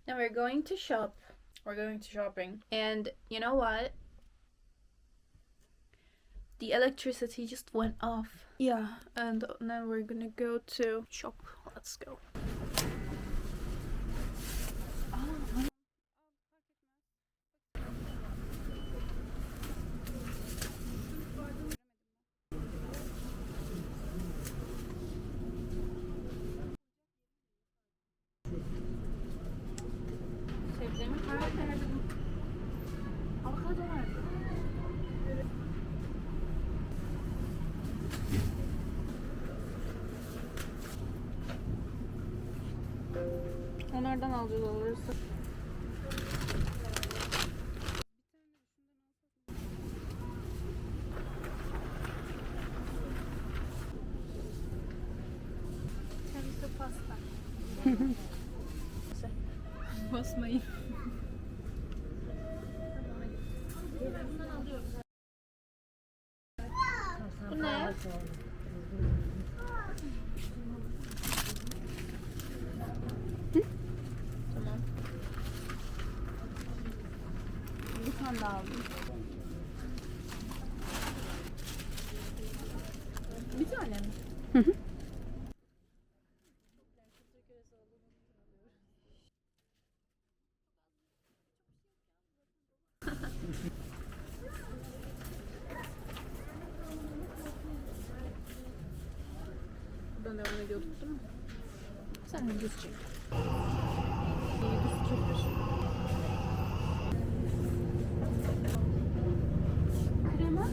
Now we're going to shop. We're going to shopping. And you know what? The electricity just went off. Yeah, and now we're gonna go to shop. Let's go. Sebze mi karar verdim? Avokado vardı. Onlardan alacağız olursa. Servise pasta. Basmayın. Bu ne? Tamam. Bir tane daha aldım. Bir tane mi? Hı hı. Buradan devam ediyorduk değil mi? Sen de düz çek. Düz çekiyorsun. Krema.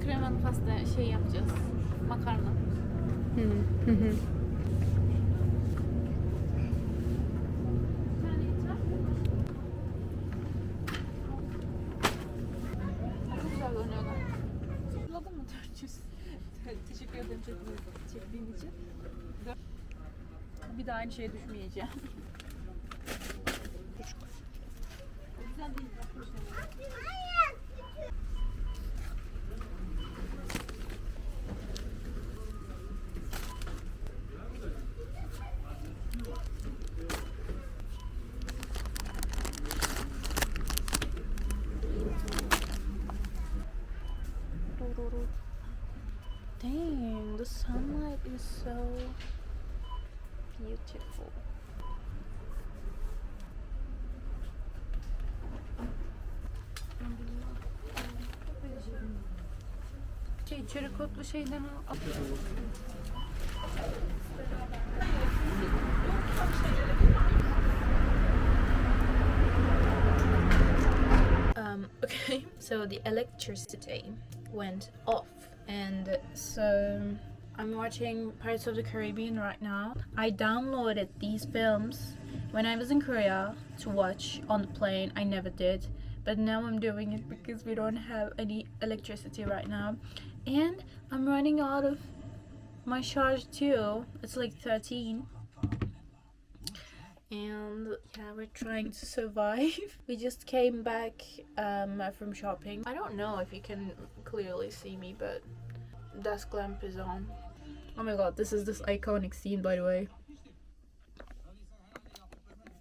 Kremalı pasta şey yapacağız. Makarna. Hı hı. Çok güzel görünüyorlar. Hatırladın mı 400? Teşekkür ederim çektiğin için. Bir daha aynı şeye düşmeyeceğim. Güzel değil. Dang, the sunlight is so beautiful. İçeri kotlu şeyden al. Okay, so the electricity went off, and so I'm watching Pirates of the Caribbean right now. I downloaded these films when I was in Korea to watch on the plane. I never did, but now I'm doing it because we don't have any electricity right now, and I'm running out of my charge too. It's like 13. And yeah, we're trying to survive. We just came back from shopping. I don't know if you can clearly see me, but desk lamp is on. Oh my god, this is this iconic scene, by the way.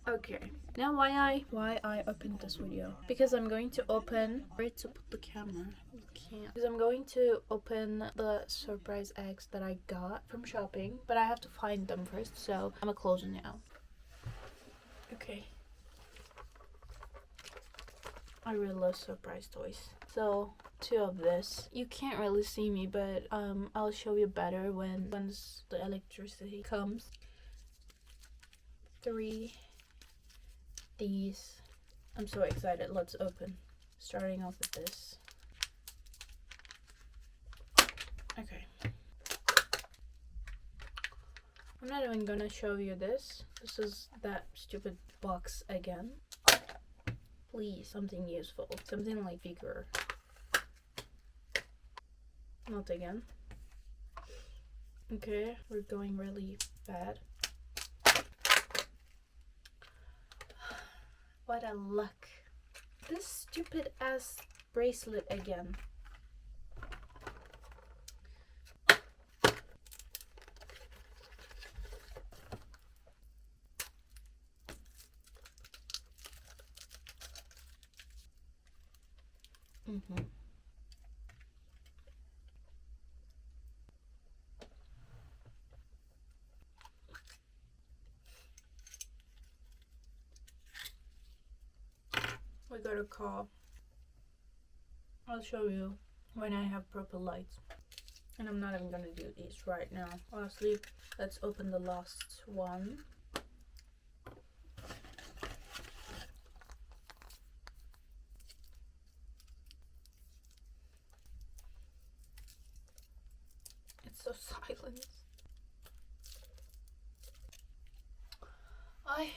Okay, now why I opened this video? Because I'm going to open where to put the camera. You can't. Because I'm going to open the surprise eggs that I got from shopping, but I have to find them first. So I'm gonna close it now. Okay. I really love surprise toys. So 2 of this. You can't really see me, but I'll show you better once the electricity comes. 3. These. I'm so excited. Let's open. Starting off with this. Okay. I'm not even gonna show you this. This is that stupid box again. Please, something useful. Something like bigger. Not again. Okay, we're going really bad. What a luck. This stupid ass bracelet again. Mm-hmm. We got a car. I'll show you when I have proper lights. And I'm not even gonna do these right now. Lastly, let's open the last one. It's so silent. I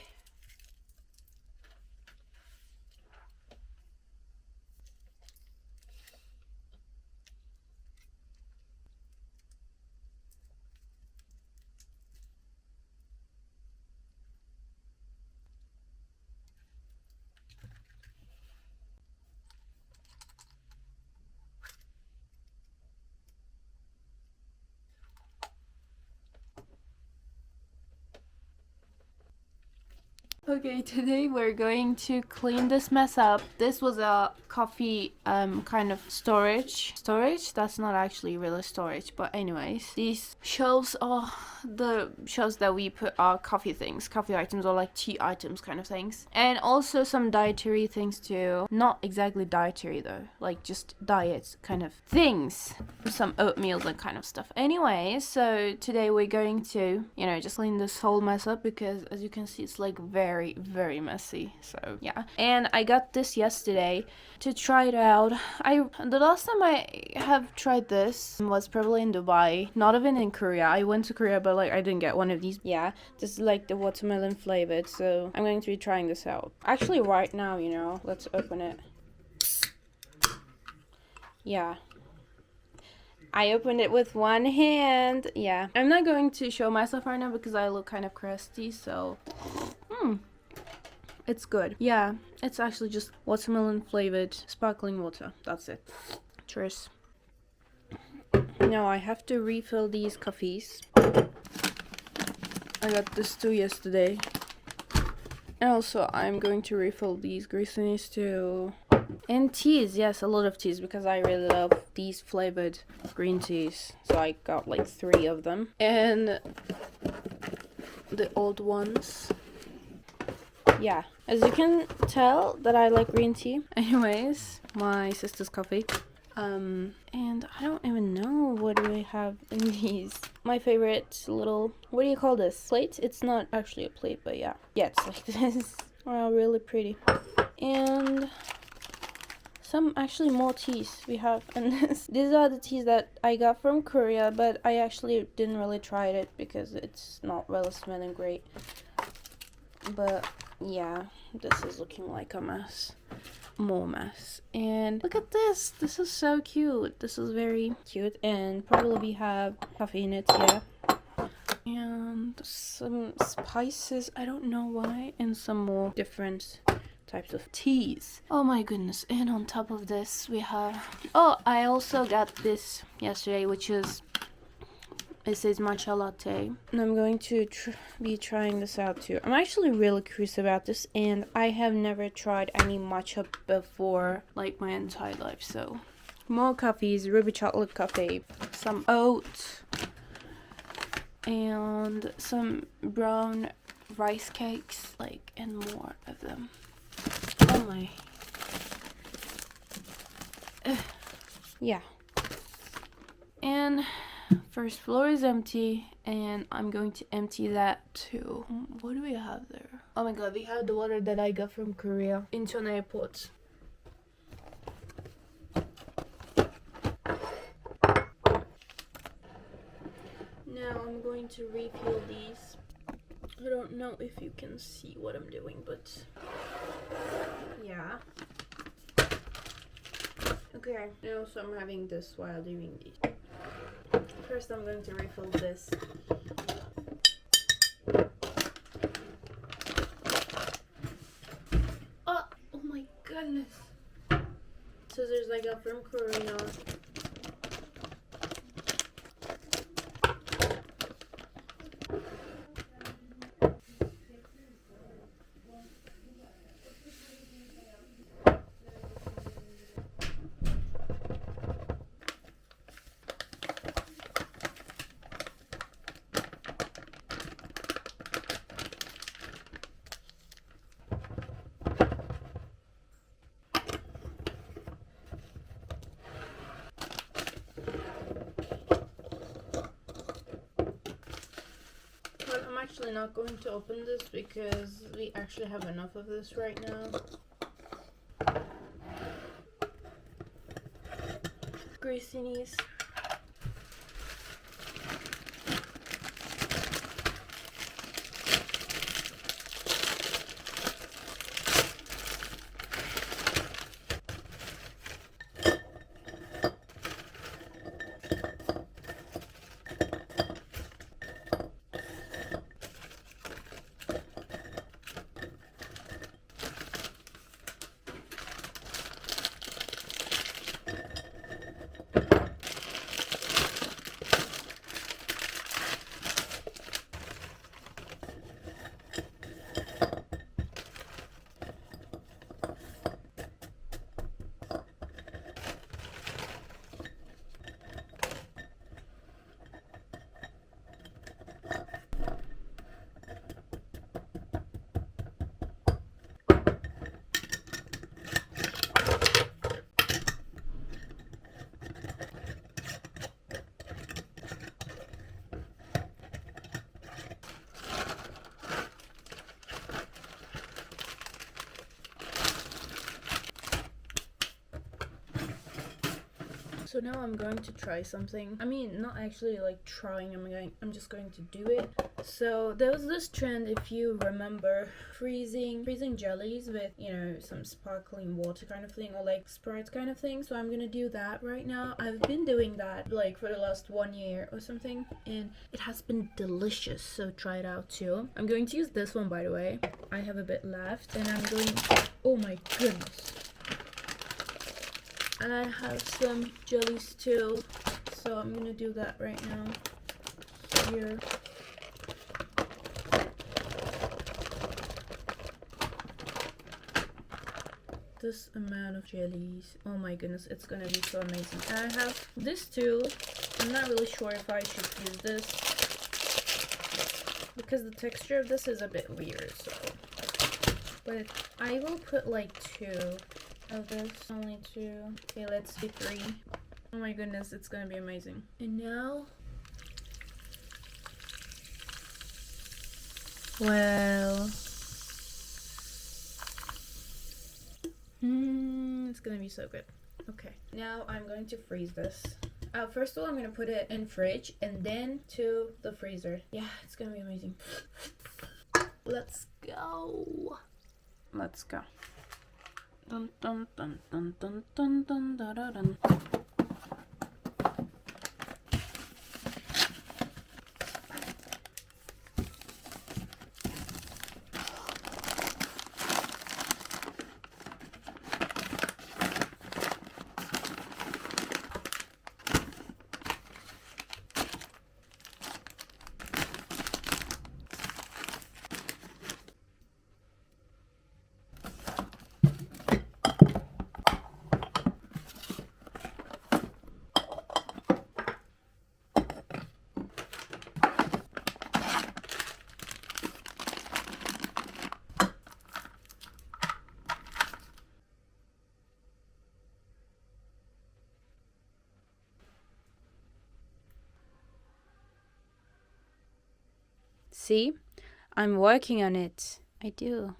Okay, today we're going to clean this mess up. This was a coffee kind of storage. That's not actually really storage, but anyways, these shelves are the shelves that we put our coffee things, coffee items, or like tea items kind of things. And also some dietary things too. Not exactly dietary though, like just diet kind of things. Some oatmeal, that kind of stuff. Anyway, so today we're going to, just clean this whole mess up because as you can see, it's like very messy. So yeah, and I got this yesterday to try it out. The last time I have tried this was probably in Dubai, not even in Korea. I went to Korea, but like I didn't get one of these. Yeah, this is like the watermelon flavored, so I'm going to be trying this out actually right now. Let's open it. Yeah, I opened it with one hand. Yeah, I'm not going to show myself right now because I look kind of crusty, so it's good. Yeah, it's actually just watermelon flavored sparkling water. That's it. Cheers. Now I have to refill these coffees. I got this too yesterday. And also I'm going to refill these greensies too. And teas, yes, a lot of teas because I really love these flavored green teas. So I got like 3 of them. And the old ones. Yeah, as you can tell that I like green tea. Anyways, my sister's coffee. And I don't even know what do we have in these. My favorite little, what do you call this? Plate? It's not actually a plate, but yeah. Yeah, it's like this. Wow, really pretty. And some actually more teas we have in this. These are the teas that I got from Korea, but I actually didn't really try it because it's not really smelling great. But yeah, this is looking like a mess. More mess. And look at this. This is so cute. This is very cute. And probably we have coffee in it, yeah. And some spices, I don't know why. And some more different types of teas. Oh my goodness. And on top of this we have, oh, I also got this yesterday, which is, it says matcha latte, and I'm going to be trying this out too. I'm actually really curious about this, and I have never tried any matcha before, like my entire life. So, more coffees, ruby chocolate coffee, some oats, and some brown rice cakes, like, and more of them. Oh my. Yeah. And first floor is empty, and I'm going to empty that too. What do we have there? Oh my god, we have the water that I got from Korea into an airport. Now I'm going to refill these. I don't know if you can see what I'm doing, but yeah. Okay, and also I'm having this while doing these. First I'm going to refill this. Oh my goodness. Scissors I got from Korea. actually not going to open this because we actually have enough of this right now. Greasiness. So now I'm going to try something. I mean, not actually like trying, I'm just going to do it. So there was this trend, if you remember, freezing jellies with, you know, some sparkling water kind of thing, or like Sprite kind of thing. So I'm gonna do that right now. I've been doing that like for the last 1 year or something, and it has been delicious, so try it out too. I'm going to use this one, by the way. I have a bit left, and I'm going, oh my goodness. And I have some jellies too, so I'm gonna do that right now. Here. This amount of jellies, oh my goodness, it's gonna be so amazing. And I have this too. I'm not really sure if I should use this because the texture of this is a bit weird, so, but I will put like 2 of this, only 2. Okay, let's do 3. Oh my goodness, it's gonna be amazing. And now, well, it's gonna be so good. Okay, now I'm going to freeze this. First of all, I'm gonna put it in fridge and then to the freezer. Yeah, it's gonna be amazing. Let's go. Let's go. Dun dun dun dun dun dun dun dun dun dun. See? I'm working on it. I do.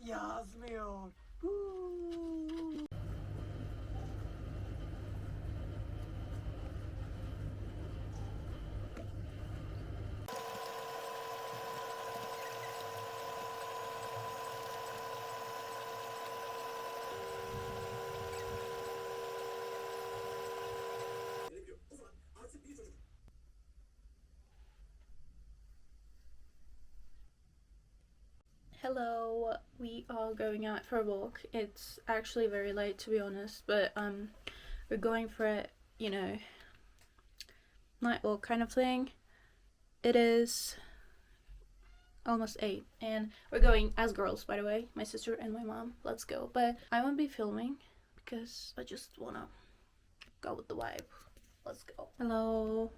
Yazmıyor. Hello, we are going out for a walk. It's actually very late, to be honest, but we're going for a, you know, night walk kind of thing. It is almost 8 and we're going as girls, by the way, my sister and my mom. Let's go. But I won't be filming because I just wanna go with the vibe. Let's go. Hello.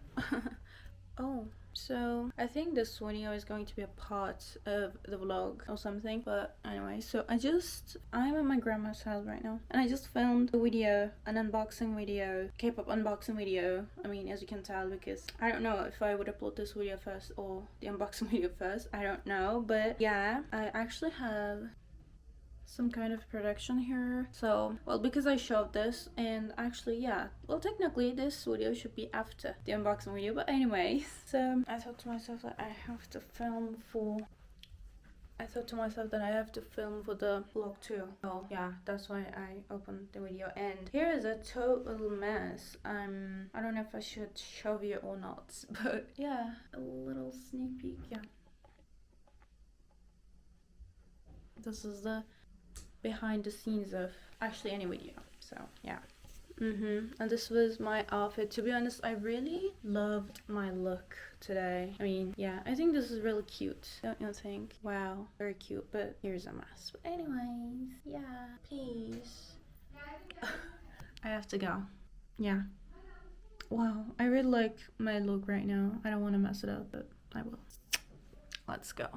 Oh, So I think this video is going to be a part of the vlog or something, but anyway, so I'm at my grandma's house right now, and I just filmed a video, an unboxing video, K-pop unboxing video. I mean, as you can tell, because I don't know if I would upload this video first or the unboxing video first, I don't know, but yeah, I actually have some kind of production here. So, well, because I showed this, and actually, yeah, well, technically this video should be after the unboxing video, but anyways, so I thought to myself that I have to film for the vlog too. Oh yeah, that's why I opened the video, and here is a total mess. I don't know if I should show you or not, but yeah, a little sneak peek. Yeah, this is the behind the scenes of actually any video. So yeah. And this was my outfit. To be honest, I really loved my look today. I mean, yeah, I think this is really cute, don't you think? Wow, very cute, but here's a mess. But anyways, yeah, please. I have to go. Yeah. Wow, I really like my look right now. I don't want to mess it up, but I will. Let's go.